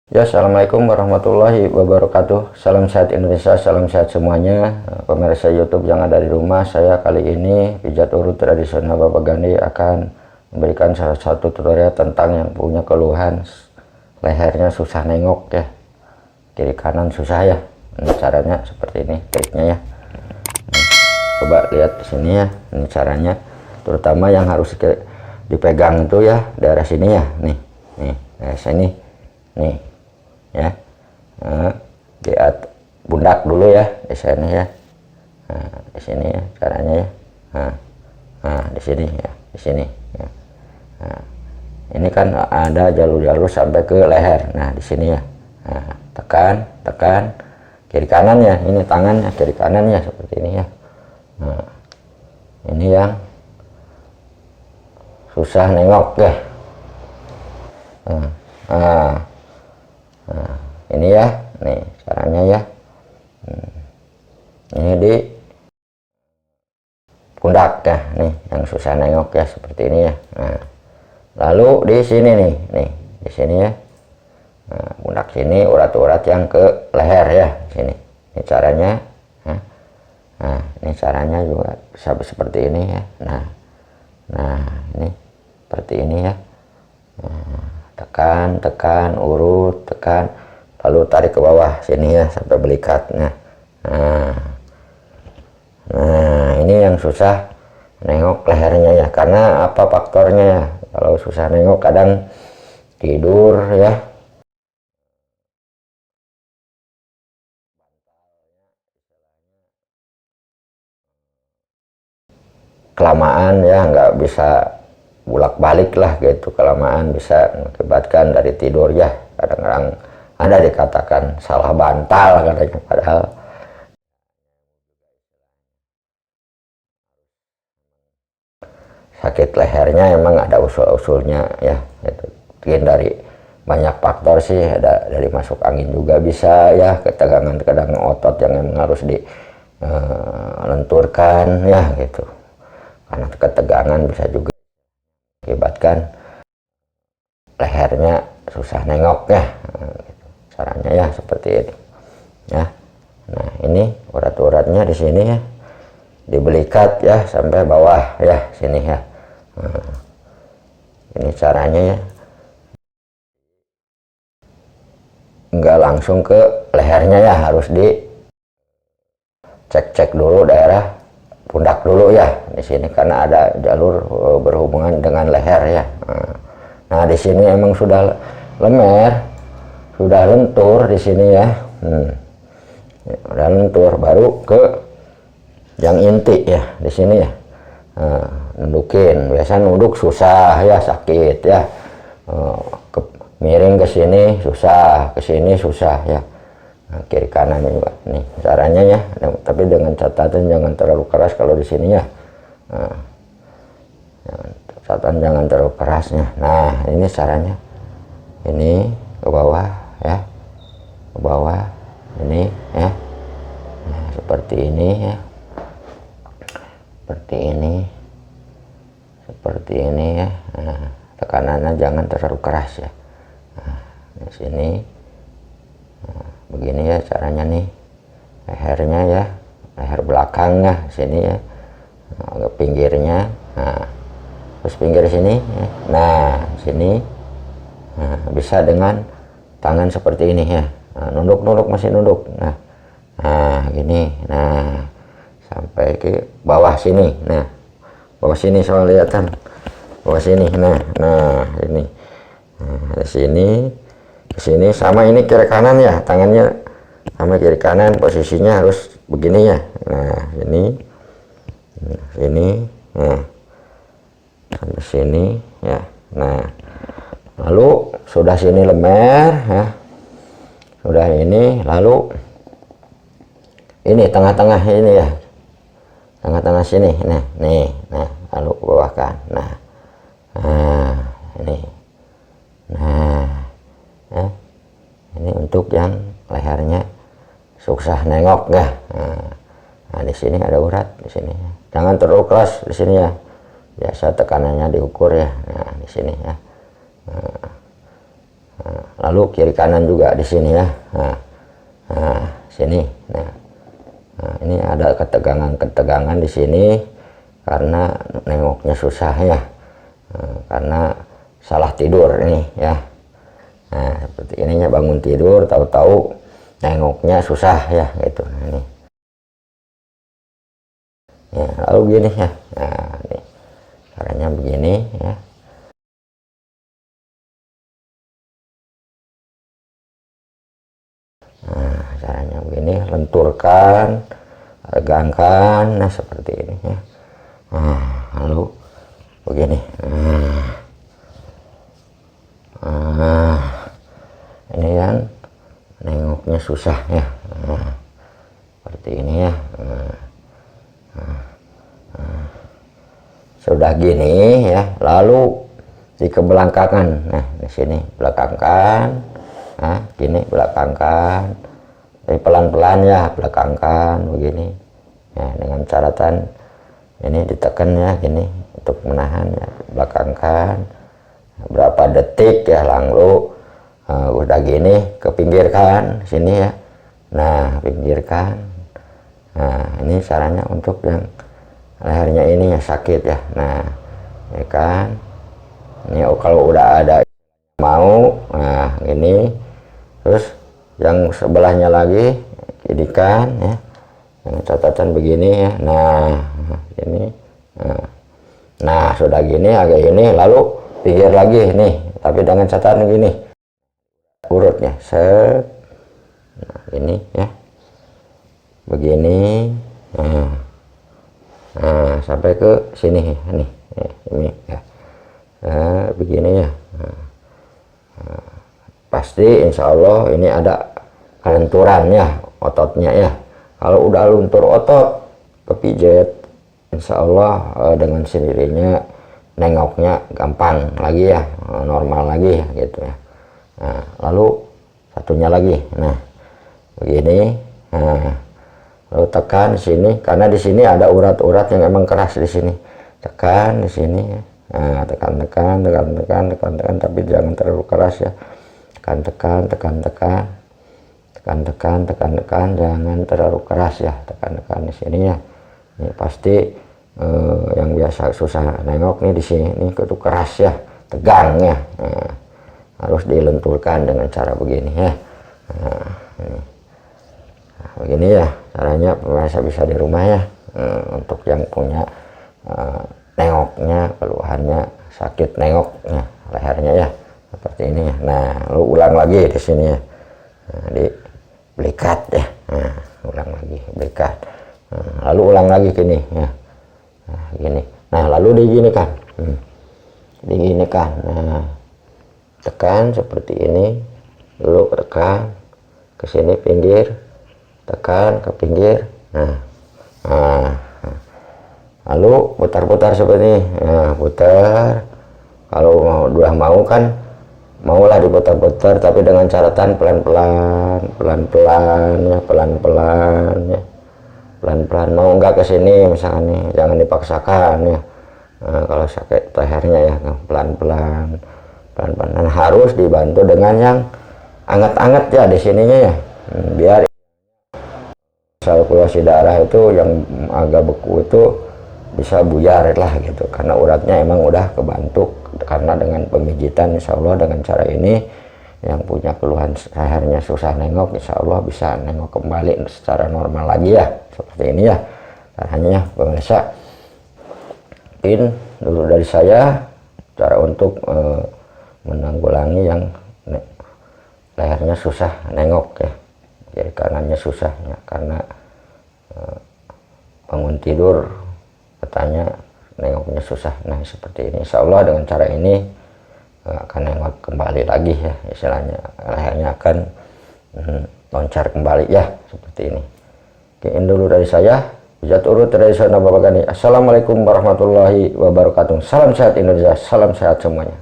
Ya, assalamualaikum warahmatullahi wabarakatuh. Salam sehat Indonesia, salam sehat semuanya. Pemirsa YouTube yang ada di rumah, saya kali ini pijat urut tradisional Bapak Gandhi akan memberikan salah satu tutorial tentang yang punya keluhan lehernya susah nengok ya, kiri kanan susah ya. Ini caranya seperti ini, triknya ya. Coba lihat di sini ya, ini caranya. Terutama yang harus dipegang itu ya, daerah sini ya, nih, daerah sini, nih. Ya, di pundak dulu ya, di sini ya, di sini ya caranya ya, di sini ya, di sini ya. Ini kan ada jalur-jalur sampai ke leher. Nah di sini ya, tekan kiri kanan ya, ini tangannya kiri kanan ya, seperti ini ya. Ini yang susah nengok ya. Ini ya, nih caranya ya. Ini di pundak ya, nih yang susah nengok ya, seperti ini ya. Lalu di sini nih, di sini ya. Pundak sini, urat-urat yang ke leher ya, sini. Ini caranya. Ini caranya juga bisa seperti ini ya. Nah, ini seperti ini ya. Tekan, urut, tekan, lalu tarik ke bawah sini ya sampai belikat. Nah, ini yang susah nengok lehernya ya, karena apa faktornya ya? Kalau susah nengok kadang tidur ya, kelamaan ya, nggak bisa bolak-balik lah gitu, kelamaan bisa mengakibatkan dari tidur ya. Kadang-kadang ada dikatakan salah bantal katanya, padahal sakit lehernya emang ada usul-usulnya ya. Itu mungkin dari banyak faktor sih, ada dari masuk angin juga bisa ya, ketegangan otot yang emang harus dilenturkan ya gitu. Karena ketegangan bisa juga mengakibatkan lehernya susah nengok ya. Caranya ya seperti ini ya. Nah ini urat-uratnya di sini ya, dibelikat ya sampai bawah ya, sini ya. Ini caranya ya, nggak langsung ke lehernya ya, harus dicek dulu daerah pundak dulu ya, di sini karena ada jalur berhubungan dengan leher ya. Nah di sini emang sudah lemer, sudah lentur di sini ya. Udah lentur, baru ke yang inti ya, di sini ya. Nundukin, biasa nunduk susah ya, sakit ya. Miring ke sini susah, ke sini susah ya. Kiri kanan juga nih caranya ya, tapi dengan catatan jangan terlalu keras kalau di sini ya. Catatan jangan terlalu kerasnya. Nah ini caranya, ini ke bawah ya, ke bawah ini ya. Nah, seperti ini ya, seperti ini ya. Nah, tekanannya jangan terlalu keras ya. Nah, di sini begini ya caranya nih, lehernya ya, leher belakangnya sini ya, agak pinggirnya. Nah, terus pinggir sini ya. Nah sini, bisa dengan tangan seperti ini ya. Nunduk masih nunduk. Nah gini, nah sampai ke bawah sini. Nah bawah sini soal kelihatan, bawah sini. Nah ini, dari sini ke sini sama, ini kiri kanan ya, tangannya sama kiri kanan, posisinya harus begini ya. Nah ini nah sampai sini ya. Nah lalu sudah sini lemer ya, sudah ini, lalu ini tengah-tengah ini ya, tengah-tengah sini. Nah lalu bawahkan. Nah ini, ini untuk yang lehernya susah nengok ya. Nah di sini ada urat di sini, jangan terlalu keras di sini ya, biasa tekanannya diukur ya. Nah di sini ya. lalu kiri kanan juga di sini ya. Nah, sini. Nah, ini ada ketegangan di sini karena nengoknya susah ya. Karena salah tidur ini ya. Nah, seperti ininya, bangun tidur tahu-tahu nengoknya susah ya gitu. Nah, ini. Ya, lalu gini ya. Nah, ini caranya begini ya. Nah, caranya begini, lenturkan, regangkan, nah seperti ini ya. Nah, lalu begini. Ini yang nengoknya susah ya. Seperti ini ya. Sudah gini ya, lalu dikebelakangkan. Nah, di sini belakangkan. Nah, gini belakangkan. Jadi pelan-pelan ya, belakangkan begini. Ya, dengan catatan ini ditekan ya, gini untuk menahan ya, belakangkan. Berapa detik ya, lalu udah gini ke pinggirkan sini ya. Nah, pinggirkan. Nah, ini caranya untuk yang lehernya ini ya sakit ya. Nah, ya kan. Ini kalau udah ada mau, nah ini terus yang sebelahnya lagi jadikan ya, yang catatan begini ya. Nah, ini. Nah, sudah gini agak ini, lalu pinggir lagi nih, tapi dengan catatan gini urutnya set. Nah, ini ya begini. Nah, sampai ke sini nih, ini ya. Nah, begini ya. Pasti insya Allah ini ada kelenturan ya ototnya ya. Kalau udah luntur otot kepijet, insya Allah dengan sendirinya nengoknya gampang lagi ya, normal lagi ya gitu ya. Nah, lalu satunya lagi. Nah, begini. Nah, lalu tekan di sini, karena di sini ada urat-urat yang emang keras di sini. Tekan di sini. Nah, tekan, tapi jangan terlalu keras ya. Tekan, jangan terlalu keras ya. Tekan di sini ya. Ini pasti yang biasa susah nengok nih di sini, ini kudu keras ya, tegang ya. Nah, harus dilenturkan dengan cara begini ya. Nah, ini. Begini ya caranya, pemirsa bisa di rumah ya. Untuk yang punya nengoknya, keluhannya sakit nengoknya, lehernya ya, seperti ini ya. Nah, lu ulang lagi di sini ya. Nah, di belikat ya. Nah, ulang lagi belikat. Nah, lalu ulang lagi gini ya. Nah, gini. Nah, lalu diginikan. Diginikan. Nah, tekan seperti ini. Lalu tekan ke sini pinggir. Tekan ke pinggir. Nah, lalu putar-putar seperti ini. Nah, putar. Kalau udah mau kan, maulah diputar-putar, tapi dengan catatan pelan-pelan ya, pelan-pelan ya, pelan-pelan. Mau enggak ke sini misalkan nih, jangan dipaksakan ya. Nah, kalau sakit lehernya ya, pelan-pelan, pelan-pelan. Dan harus dibantu dengan yang anget-anget ya di sininya ya, biar sirkulasi darah itu yang agak beku itu bisa buyar lah gitu, karena uratnya emang udah kebantu. Karena dengan pemijitan insya Allah dengan cara ini, yang punya keluhan lehernya susah nengok insya Allah bisa nengok kembali secara normal lagi ya, seperti ini ya. Hanya pemirsa, mungkin dulu dari saya cara untuk menanggulangi yang lehernya susah nengok ya, kiri kanannya susah ya, karena bangun tidur katanya nengoknya susah. Nah, seperti ini insya Allah dengan cara ini akan nengok kembali lagi ya, istilahnya lehernya akan loncar kembali ya, seperti ini. Sekian dulu dari saya, Pijat Urut Tradisional Bapak Gani. Assalamualaikum warahmatullahi wabarakatuh. Salam sehat Indonesia, salam sehat semuanya.